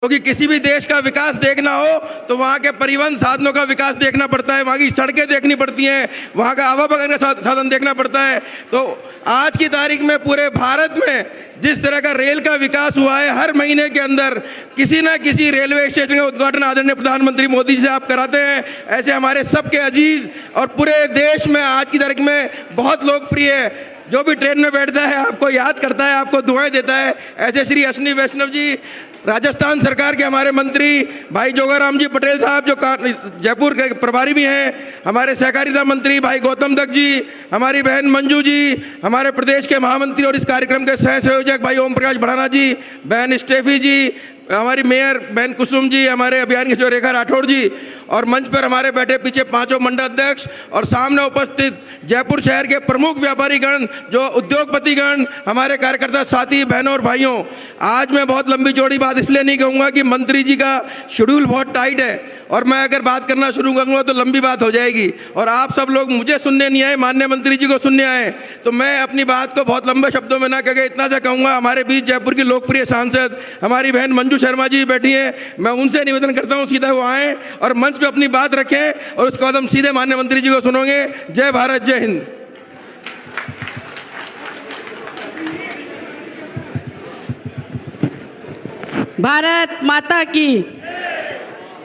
क्योंकि किसी भी देश का विकास देखना हो तो वहाँ के परिवहन साधनों का विकास देखना पड़ता है, वहाँ की सड़कें देखनी पड़ती हैं, वहाँ का आवागमन का साधन देखना पड़ता है। तो आज की तारीख में पूरे भारत में जिस तरह का रेल का विकास हुआ है, हर महीने के अंदर किसी न किसी रेलवे स्टेशन का उद्घाटन आदरणीय प्रधानमंत्री मोदी जी से आप कराते हैं। ऐसे हमारे सबके अजीज और पूरे देश में आज की तारीख में बहुत लोकप्रिय है। जो भी ट्रेन में बैठता है आपको याद करता है, आपको दुआएं देता है। ऐसे श्री अश्विनी वैष्णव जी, राजस्थान सरकार के हमारे मंत्री भाई जोगाराम जी पटेल साहब जो जयपुर के प्रभारी भी हैं, हमारे सहकारिता मंत्री भाई गौतम दत्त जी, हमारी बहन मंजू जी, हमारे प्रदेश के महामंत्री और इस कार्यक्रम के सह संयोजक भाई ओम प्रकाश भड़ाना जी, बहन स्टेफी जी, हमारी मेयर बहन कुसुम जी, हमारे अभियान के रेखा राठौड़ जी, और मंच पर हमारे बैठे पीछे पांचों मंडलाध्यक्ष और सामने उपस्थित जयपुर शहर के प्रमुख व्यापारी गण, जो उद्योगपति गण, हमारे कार्यकर्ता साथी बहनों और भाइयों। आज मैं बहुत लंबी चौड़ी बात इसलिए नहीं कहूँगा कि मंत्री जी का शेड्यूल बहुत टाइट है और मैं अगर बात करना शुरू करूँगा तो लंबी बात हो जाएगी और आप सब लोग मुझे सुनने नहीं आए, माननीय मंत्री जी को सुनने आए। तो मैं अपनी बात को बहुत लंबे शब्दों में ना कह के इतना सा कहूँगा, हमारे बीच जयपुर की लोकप्रिय सांसद हमारी बहन मंजू शर्मा जी बैठी हैं, मैं उनसे निवेदन करता हूँ सीधा वो आएँ और मंच पे अपनी बात रखें और उसके बाद हम सीधे माननीय मंत्री जी को सुनोगे। जय भारत, जय हिंद। भारत माता की।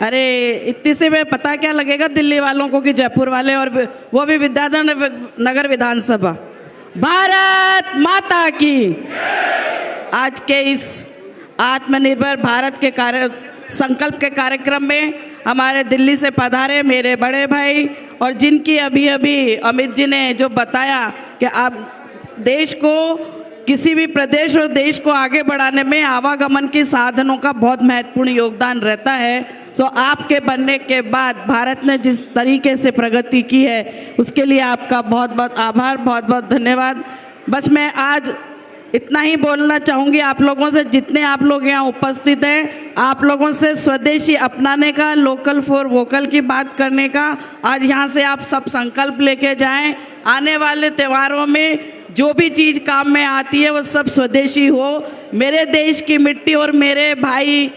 अरे इतनी से में पता क्या लगेगा दिल्ली वालों को कि जयपुर वाले, और वो भी विद्याधर नगर विधानसभा। भारत माता की। आज के इस आत्मनिर्भर भारत के संकल्प के कार्यक्रम में हमारे दिल्ली से पधारे मेरे बड़े भाई, और जिनकी अभी अभी अमित जी ने जो बताया कि आप देश को, किसी भी प्रदेश और देश को आगे बढ़ाने में आवागमन के साधनों का बहुत महत्वपूर्ण योगदान रहता है। तो आपके बनने के बाद भारत ने जिस तरीके से प्रगति की है उसके लिए आपका बहुत बहुत आभार, बहुत बहुत धन्यवाद। बस मैं आज इतना ही बोलना चाहूँगी आप लोगों से, जितने आप लोग यहाँ उपस्थित हैं, आप लोगों से स्वदेशी अपनाने का, लोकल फॉर वोकल की बात करने का आज यहाँ से आप सब संकल्प लेके जाएं। आने वाले त्योहारों में जो भी चीज़ काम में आती है वो सब स्वदेशी हो। मेरे देश की मिट्टी और मेरे भाई,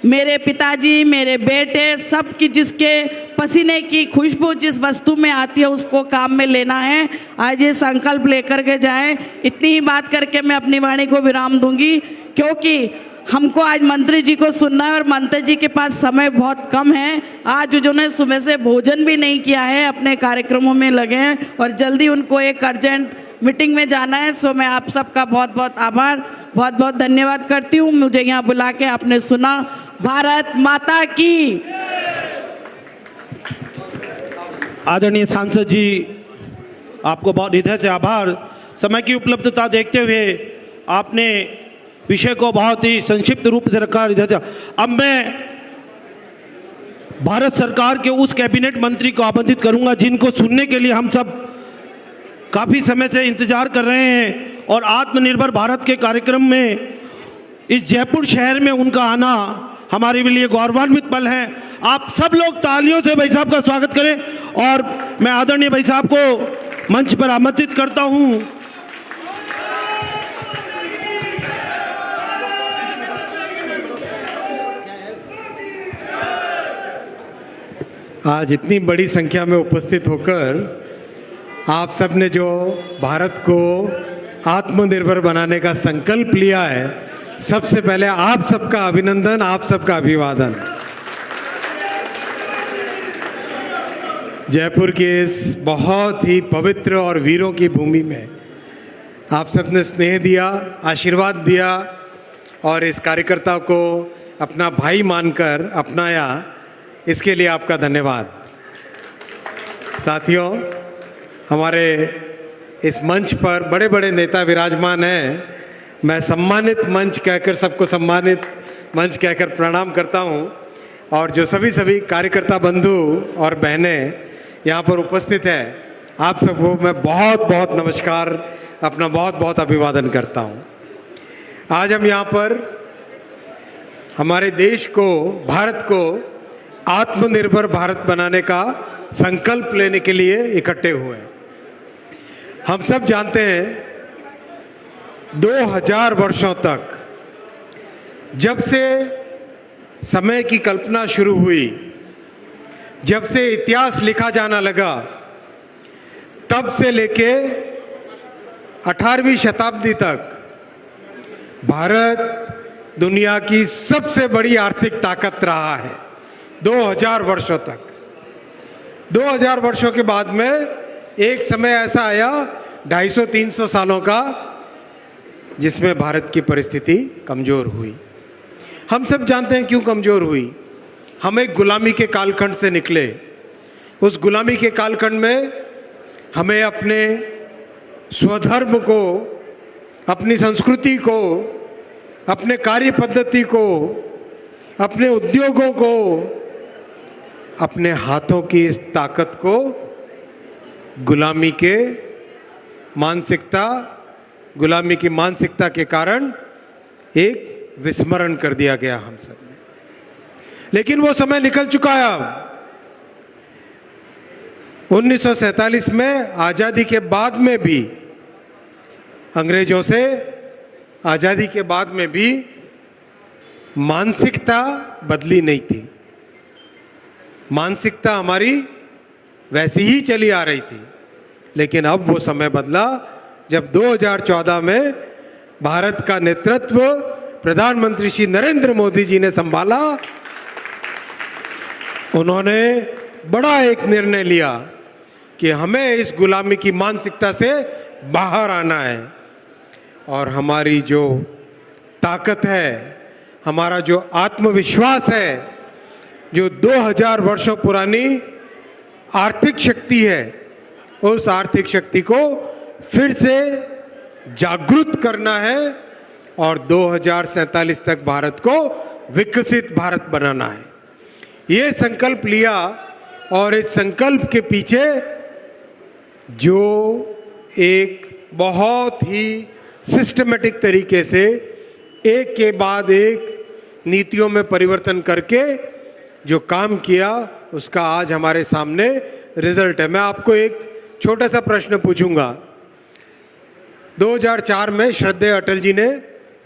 मेरे पिताजी, मेरे बेटे, सब की जिसके पसीने की खुशबू जिस वस्तु में आती है उसको काम में लेना है। आज ये संकल्प लेकर के जाएं। इतनी ही बात करके मैं अपनी वाणी को विराम दूंगी, क्योंकि हमको आज मंत्री जी को सुनना है और मंत्री जी के पास समय बहुत कम है। आज उन्होंने सुबह से भोजन भी नहीं किया है, अपने कार्यक्रमों में लगे हैं और जल्दी उनको एक अर्जेंट मीटिंग में जाना है। सो मैं आप सबका बहुत बहुत आभार, बहुत बहुत धन्यवाद करती हूँ। मुझे यहाँ बुला के आपने सुना। भारत माता की। आदरणीय सांसद जी, आपको बहुत हृदय से आभार। समय की उपलब्धता देखते हुए आपने विषय को बहुत ही संक्षिप्त रूप से रखा हृदय से। अब मैं भारत सरकार के उस कैबिनेट मंत्री को आमंत्रित करूंगा जिनको सुनने के लिए हम सब काफ़ी समय से इंतजार कर रहे हैं, और आत्मनिर्भर भारत के कार्यक्रम में इस जयपुर शहर में उनका आना हमारे लिए गौरवान्वित पल है। आप सब लोग तालियों से भाई साहब का स्वागत करें, और मैं आदरणीय भाई साहब को मंच पर आमंत्रित करता हूं। आज इतनी बड़ी संख्या में उपस्थित होकर आप सब ने जो भारत को आत्मनिर्भर बनाने का संकल्प लिया है, सबसे पहले आप सबका अभिनंदन, आप सबका अभिवादन। जयपुर के इस बहुत ही पवित्र और वीरों की भूमि में आप सबने स्नेह दिया, आशीर्वाद दिया और इस कार्यकर्ता को अपना भाई मानकर अपनाया, इसके लिए आपका धन्यवाद। साथियों, हमारे इस मंच पर बड़े बड़े नेता विराजमान हैं। मैं सम्मानित मंच कहकर, सबको सम्मानित मंच कहकर प्रणाम करता हूं, और जो सभी कार्यकर्ता बंधु और बहनें यहाँ पर उपस्थित हैं, आप सबको मैं बहुत बहुत नमस्कार, अपना बहुत बहुत अभिवादन करता हूं। आज हम यहाँ पर हमारे देश को, भारत को आत्मनिर्भर भारत बनाने का संकल्प लेने के लिए इकट्ठे हुए हैं। हम सब जानते हैं 2000 वर्षों तक, जब से समय की कल्पना शुरू हुई, जब से इतिहास लिखा जाना लगा, तब से लेके 18वीं शताब्दी तक भारत दुनिया की सबसे बड़ी आर्थिक ताकत रहा है 2000 वर्षों तक। 2000 वर्षों के बाद में एक समय ऐसा आया 250-300 सालों का, जिसमें भारत की परिस्थिति कमजोर हुई। हम सब जानते हैं क्यों कमजोर हुई। हम एक गुलामी के कालखंड से निकले। उस गुलामी के कालखंड में हमें अपने स्वधर्म को, अपनी संस्कृति को, अपने कार्य पद्धति को, अपने उद्योगों को, अपने हाथों की इस ताकत को गुलामी की मानसिकता के कारण एक विस्मरण कर दिया गया हम सब ने। लेकिन वो समय निकल चुका है अब। 1947 में आजादी के बाद में भी, अंग्रेजों से आजादी के बाद में भी मानसिकता बदली नहीं थी। मानसिकता हमारी वैसी ही चली आ रही थी। लेकिन अब वो समय बदला जब 2014 में भारत का नेतृत्व प्रधानमंत्री श्री नरेंद्र मोदी जी ने संभाला। उन्होंने बड़ा एक निर्णय लिया कि हमें इस गुलामी की मानसिकता से बाहर आना है, और हमारी जो ताकत है, हमारा जो आत्मविश्वास है, जो 2000 वर्षों पुरानी आर्थिक शक्ति है, उस आर्थिक शक्ति को फिर से जागृत करना है और 2047 तक भारत को विकसित भारत बनाना है। ये संकल्प लिया, और इस संकल्प के पीछे जो एक बहुत ही सिस्टमेटिक तरीके से एक के बाद एक नीतियों में परिवर्तन करके जो काम किया, उसका आज हमारे सामने रिजल्ट है। मैं आपको एक छोटा सा प्रश्न पूछूंगा। 2004 में श्रद्धेय अटल जी ने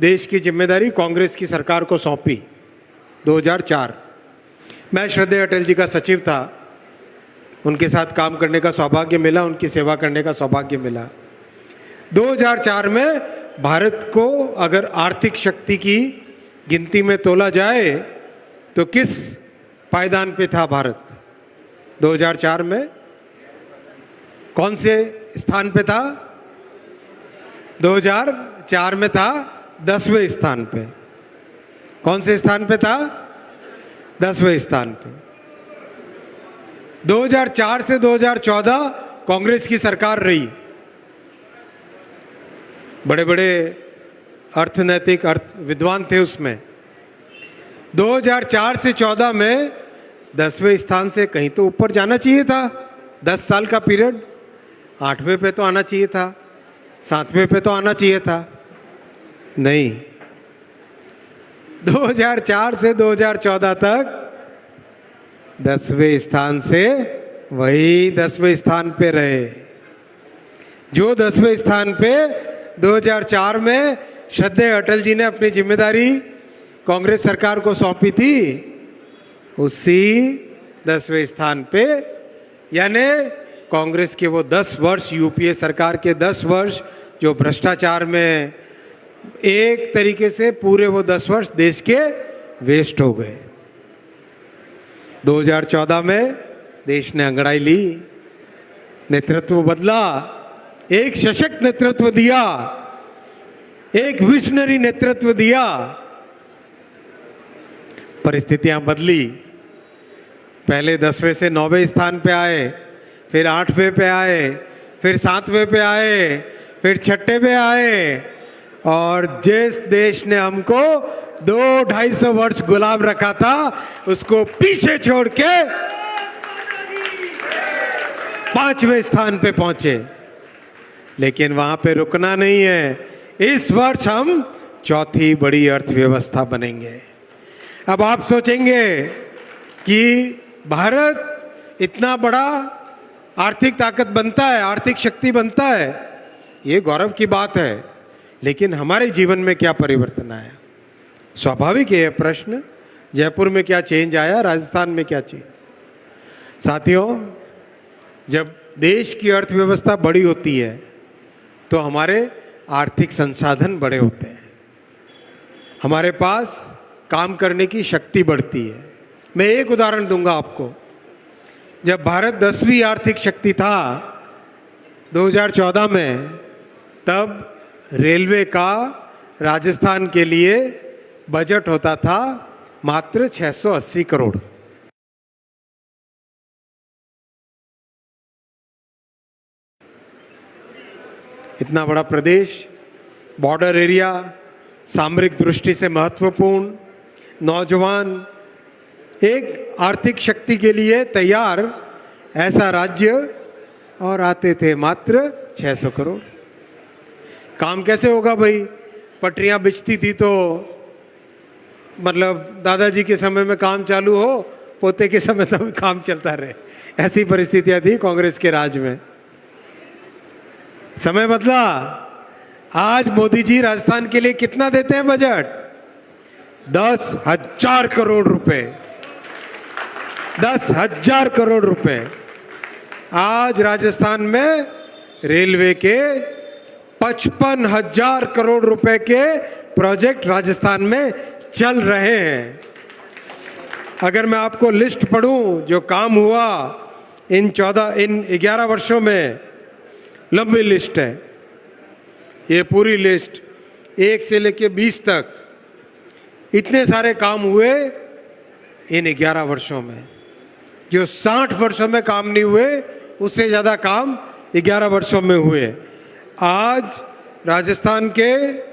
देश की जिम्मेदारी कांग्रेस की सरकार को सौंपी। 2004 मैं श्रद्धेय अटल जी का सचिव था, उनके साथ काम करने का सौभाग्य मिला, उनकी सेवा करने का सौभाग्य मिला। 2004 में भारत को अगर आर्थिक शक्ति की गिनती में तोला जाए तो किस पायदान पे था भारत? 2004 में कौन से स्थान पे था? 2004 में था 10वें स्थान पे। कौन से स्थान पे था? 10वें स्थान पे। 2004 से 2014 कांग्रेस की सरकार रही। बड़े बड़े अर्थनैतिक विद्वान थे उसमें। 2004 से 14 में 10वें स्थान से कहीं तो ऊपर जाना चाहिए था। 10 साल का पीरियड, 8वें पे तो आना चाहिए था, 7वें पे तो आना चाहिए था। नहीं, 2004 से 2014 तक 10वें स्थान से वही 10वें स्थान पे रहे। जो 10वें स्थान पे 2004 में श्रद्धेय अटल जी ने अपनी जिम्मेदारी कांग्रेस सरकार को सौंपी थी, उसी 10वें स्थान पे, यानी कांग्रेस के वो 10 वर्ष, यूपीए सरकार के 10 वर्ष जो भ्रष्टाचार में एक तरीके से पूरे वो 10 वर्ष देश के वेस्ट हो गए। 2014 में देश ने अंगड़ाई ली, नेतृत्व बदला, एक सशक्त नेतृत्व दिया, एक विजनरी नेतृत्व दिया। परिस्थितियां बदली। पहले 10वें से 9वें स्थान पे आए, फिर 8वें पे आए, फिर 7वें पे आए, फिर 6ठे पे आए, और जिस देश ने हमको 200-250 वर्ष गुलाम रखा था, उसको पीछे छोड़ के 5वें स्थान पे पहुंचे। लेकिन वहां पे रुकना नहीं है। इस वर्ष हम चौथी बड़ी अर्थव्यवस्था बनेंगे। अब आप सोचेंगे कि भारत इतना बड़ा आर्थिक ताकत बनता है, आर्थिक शक्ति बनता है, ये गौरव की बात है। लेकिन हमारे जीवन में क्या परिवर्तन आया? स्वाभाविक है यह प्रश्न। जयपुर में क्या चेंज आया, राजस्थान में क्या चेंज। साथियों, जब देश की अर्थव्यवस्था बड़ी होती है तो हमारे आर्थिक संसाधन बड़े होते हैं, हमारे पास काम करने की शक्ति बढ़ती है। मैं एक उदाहरण दूंगा आपको। जब भारत 10वीं आर्थिक शक्ति था 2014 में, तब रेलवे का राजस्थान के लिए बजट होता था मात्र 680 करोड़। इतना बड़ा प्रदेश, बॉर्डर एरिया, सामरिक दृष्टि से महत्वपूर्ण, नौजवान, एक आर्थिक शक्ति के लिए तैयार ऐसा राज्य, और आते थे मात्र 600 करोड़। काम कैसे होगा भाई? पटरियां बिछती थी तो मतलब दादाजी के समय में काम चालू हो, पोते के समय तक काम चलता रहे, ऐसी परिस्थितियां थी कांग्रेस के राज में। समय बदला। आज मोदी जी राजस्थान के लिए कितना देते हैं बजट? 10,000 करोड़ रुपए। 10,000 करोड़ रुपए। आज राजस्थान में रेलवे के 55,000 करोड़ रुपए के प्रोजेक्ट राजस्थान में चल रहे हैं। अगर मैं आपको लिस्ट पढ़ूं जो काम हुआ इन 11 वर्षों में, लंबी लिस्ट है ये, पूरी लिस्ट 1 से लेके 20 तक, इतने सारे काम हुए इन 11 वर्षों में। जो 60 वर्षों में काम नहीं हुए, उससे ज्यादा काम 11 वर्षों में हुए। आज राजस्थान के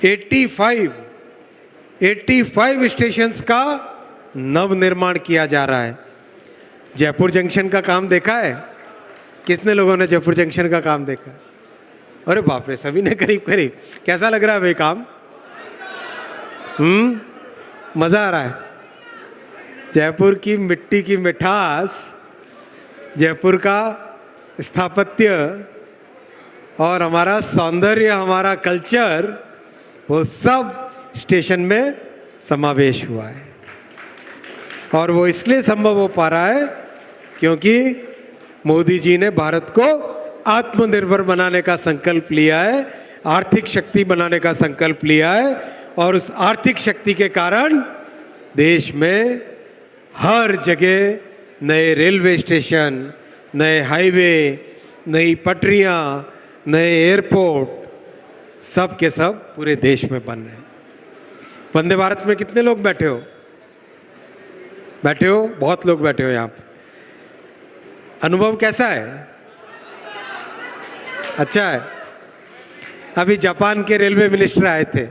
85 स्टेशंस का नव निर्माण किया जा रहा है। जयपुर जंक्शन का काम देखा है? कितने लोगों ने जयपुर जंक्शन का काम देखा? अरे बाप रे, सभी ने करीब करीब। कैसा लग रहा है भाई काम? मजा आ रहा है। जयपुर की मिट्टी की मिठास, जयपुर का स्थापत्य और हमारा सौंदर्य, हमारा कल्चर, वो सब स्टेशन में समावेश हुआ है। और वो इसलिए संभव हो पा रहा है क्योंकि मोदी जी ने भारत को आत्मनिर्भर बनाने का संकल्प लिया है, आर्थिक शक्ति बनाने का संकल्प लिया है। और उस आर्थिक शक्ति के कारण देश में हर जगह नए रेलवे स्टेशन, नए हाईवे, नई पटरियां, नए एयरपोर्ट, सब के सब पूरे देश में बन रहे हैं। वंदे भारत में कितने लोग बैठे हो? बहुत लोग बैठे हो यहाँ पे। अनुभव कैसा है? अच्छा है। अभी जापान के रेलवे मिनिस्टर आए थे,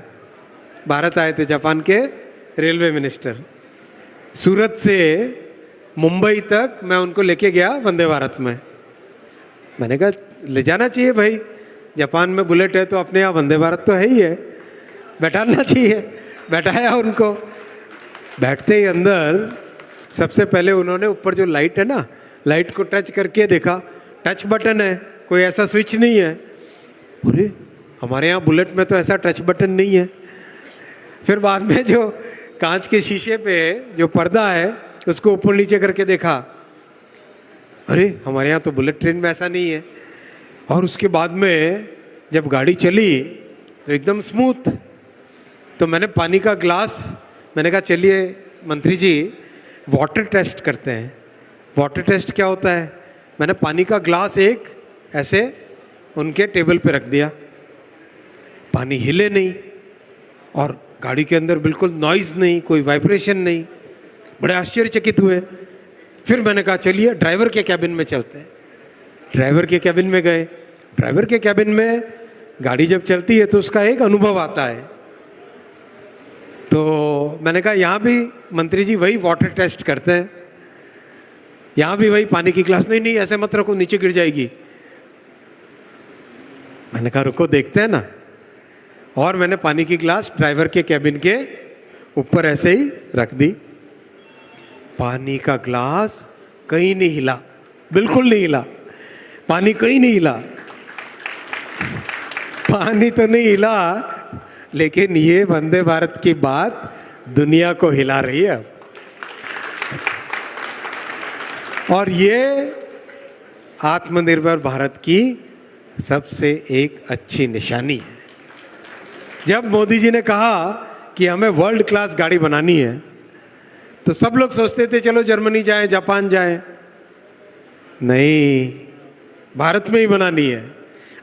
भारत आए थे जापान के रेलवे मिनिस्टर। सूरत से मुंबई तक मैं उनको लेके गया वंदे भारत में। मैंने कहा ले जाना चाहिए भाई, जापान में बुलेट है तो अपने यहाँ वंदे भारत तो है ही है, बैठाना चाहिए। बैठाया उनको। बैठते ही अंदर सबसे पहले उन्होंने ऊपर जो लाइट है ना, लाइट को टच करके देखा, टच बटन है, कोई ऐसा स्विच नहीं है। अरे हमारे यहाँ बुलेट में तो ऐसा टच बटन नहीं है। फिर बाद में जो कांच के शीशे पे जो पर्दा है उसको ऊपर नीचे करके देखा, अरे हमारे यहाँ तो बुलेट ट्रेन में ऐसा नहीं है। और उसके बाद में जब गाड़ी चली तो एकदम स्मूथ। तो मैंने पानी का ग्लास, मैंने कहा चलिए मंत्री जी वाटर टेस्ट करते हैं। वाटर टेस्ट क्या होता है? मैंने पानी का ग्लास एक ऐसे उनके टेबल पे रख दिया, पानी हिले नहीं और गाड़ी के अंदर बिल्कुल नॉइज नहीं, कोई वाइब्रेशन नहीं। बड़े आश्चर्यचकित हुए। फिर मैंने कहा चलिए ड्राइवर के कैबिन में चलते हैं। ड्राइवर के कैबिन में गए। ड्राइवर के कैबिन में गाड़ी जब चलती है तो उसका एक अनुभव आता है। तो मैंने कहा यहाँ भी मंत्री जी वही वाटर टेस्ट करते हैं, यहाँ भी वही पानी की ग्लास, नहीं नहीं ऐसे मत रखो नीचे गिर जाएगी। मैंने कहा रुको देखते हैं ना। और मैंने पानी की ग्लास ड्राइवर के कैबिन के ऊपर ऐसे ही रख दी। पानी का ग्लास कहीं नहीं हिला, बिल्कुल नहीं हिला, पानी कहीं नहीं हिला। पानी तो नहीं हिला, लेकिन ये वंदे भारत की बात दुनिया को हिला रही है अब। और ये आत्मनिर्भर भारत की सबसे एक अच्छी निशानी है। जब मोदी जी ने कहा कि हमें वर्ल्ड क्लास गाड़ी बनानी है, तो सब लोग सोचते थे चलो जर्मनी जाएं, जापान जाएं। नहीं, भारत में ही बनानी है,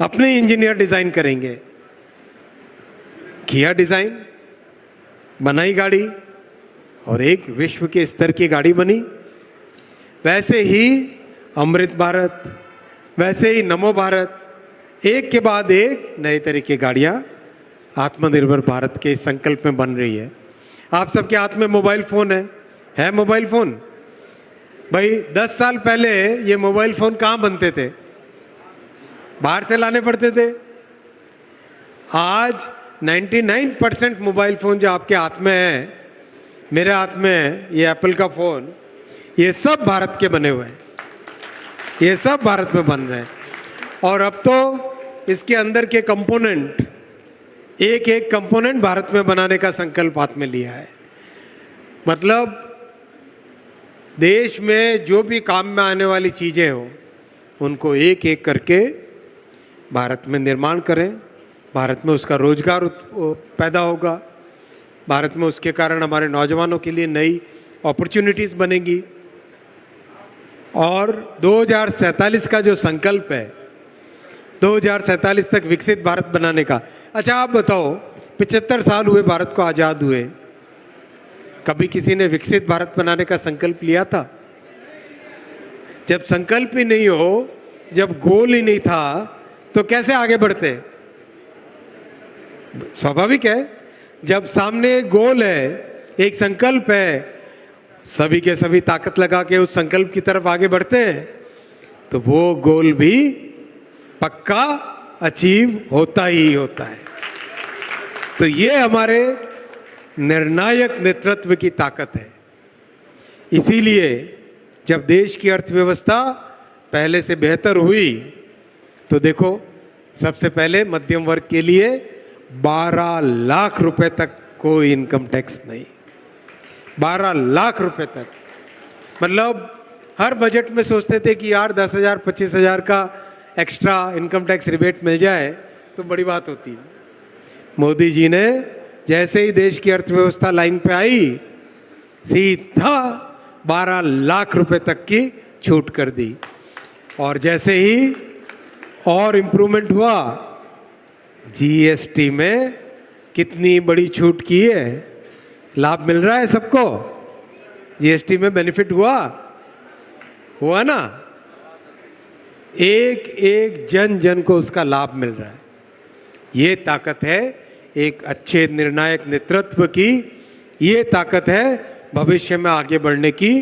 अपने इंजीनियर डिजाइन करेंगे। किया डिजाइन, बनाई गाड़ी, और एक विश्व के स्तर की गाड़ी बनी। वैसे ही अमृत भारत, वैसे ही नमो भारत, एक के बाद एक नए तरह की गाड़ियां आत्मनिर्भर भारत के संकल्प में बन रही है। आप सबके हाथ में मोबाइल फोन है मोबाइल फोन। भाई 10 साल पहले ये मोबाइल फोन कहाँ बनते थे? बाहर से लाने पड़ते थे। आज 99% मोबाइल फोन जो आपके हाथ में है, मेरे हाथ में है, ये एप्पल का फोन, ये सब भारत के बने हुए हैं, ये सब भारत में बन रहे हैं। और अब तो इसके अंदर के कंपोनेंट, एक एक कंपोनेंट भारत में बनाने का संकल्प हाथ में लिया है। मतलब देश में जो भी काम में आने वाली चीजें हो, उनको एक एक करके भारत में निर्माण करें। भारत में उसका रोजगार पैदा होगा, भारत में उसके कारण हमारे नौजवानों के लिए नई अपॉर्चुनिटीज बनेगी। और 2047 का जो संकल्प है, 2047 तक विकसित भारत बनाने का। अच्छा आप बताओ, 75 साल हुए भारत को आजाद हुए, कभी किसी ने विकसित भारत बनाने का संकल्प लिया था? जब संकल्प ही नहीं हो, जब गोल ही नहीं था, तो कैसे आगे बढ़ते? स्वाभाविक है, जब सामने एक गोल है, एक संकल्प है, सभी के सभी ताकत लगा के उस संकल्प की तरफ आगे बढ़ते हैं, तो वो गोल भी पक्का अचीव होता ही होता है। तो ये हमारे निर्णायक नेतृत्व की ताकत है। इसीलिए जब देश की अर्थव्यवस्था पहले से बेहतर हुई, तो देखो सबसे पहले मध्यम वर्ग के लिए 12 लाख रुपए तक कोई इनकम टैक्स नहीं। 12 लाख रुपए तक, मतलब हर बजट में सोचते थे कि यार 10,000 25,000 का एक्स्ट्रा इनकम टैक्स रिबेट मिल जाए तो बड़ी बात होती है। मोदी जी ने जैसे ही देश की अर्थव्यवस्था लाइन पे आई, सीधा 12 लाख रुपए तक की छूट कर दी। और जैसे ही और इम्प्रूवमेंट हुआ, जीएसटी में कितनी बड़ी छूट की है, लाभ मिल रहा है सबको। जीएसटी में बेनिफिट हुआ ना, एक एक जन जन को उसका लाभ मिल रहा है। ये ताकत है एक अच्छे निर्णायक नेतृत्व की, ये ताकत है भविष्य में आगे बढ़ने की,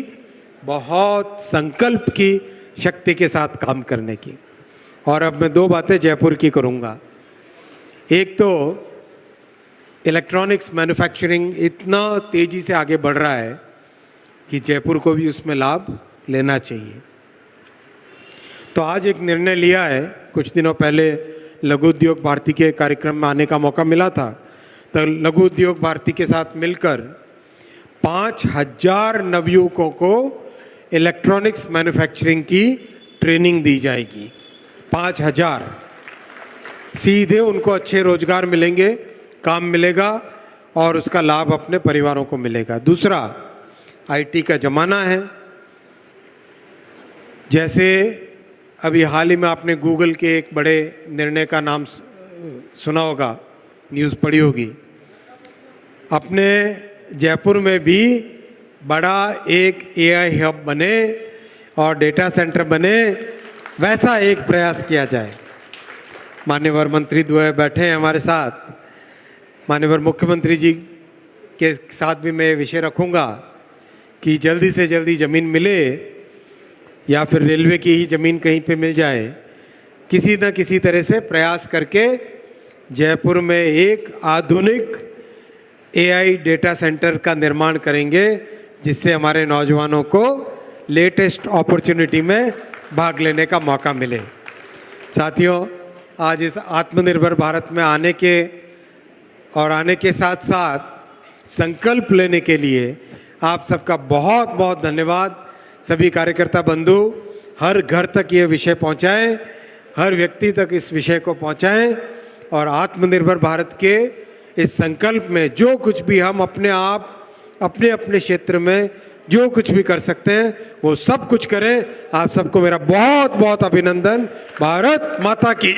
बहुत संकल्प की शक्ति के साथ काम करने की। और अब मैं 2 बातें जयपुर की करूंगा। एक तो इलेक्ट्रॉनिक्स मैन्युफैक्चरिंग इतना तेजी से आगे बढ़ रहा है कि जयपुर को भी उसमें लाभ लेना चाहिए। तो आज एक निर्णय लिया है, कुछ दिनों पहले लघु उद्योग भारती के कार्यक्रम में आने का मौका मिला था, तो लघु उद्योग भारती के साथ मिलकर 5,000 नवयुवकों को इलेक्ट्रॉनिक्स मैन्युफैक्चरिंग की ट्रेनिंग दी जाएगी। 5,000 सीधे उनको अच्छे रोजगार मिलेंगे, काम मिलेगा और उसका लाभ अपने परिवारों को मिलेगा। दूसरा, आईटी का जमाना है। जैसे अभी हाल ही में आपने गूगल के एक बड़े निर्णय का नाम सुना होगा, न्यूज़ पढ़ी होगी। अपने जयपुर में भी बड़ा एक एआई हब बने और डेटा सेंटर बने, वैसा एक प्रयास किया जाए। मान्यवर मंत्री द्वय बैठे हैं हमारे साथ, माननीय मुख्यमंत्री जी के साथ भी मैं विषय रखूंगा कि जल्दी से जल्दी ज़मीन मिले या फिर रेलवे की ही ज़मीन कहीं पे मिल जाए, किसी न किसी तरह से प्रयास करके जयपुर में एक आधुनिक एआई डेटा सेंटर का निर्माण करेंगे, जिससे हमारे नौजवानों को लेटेस्ट अपॉर्चुनिटी में भाग लेने का मौका मिले। साथियों, आज इस आत्मनिर्भर भारत में आने के और आने के साथ साथ संकल्प लेने के लिए आप सबका बहुत बहुत धन्यवाद। सभी कार्यकर्ता बंधु हर घर तक ये विषय पहुंचाएं, हर व्यक्ति तक इस विषय को पहुंचाएं और आत्मनिर्भर भारत के इस संकल्प में जो कुछ भी हम अपने आप अपने अपने क्षेत्र में जो कुछ भी कर सकते हैं वो सब कुछ करें। आप सबको मेरा बहुत बहुत अभिनंदन। भारत माता की।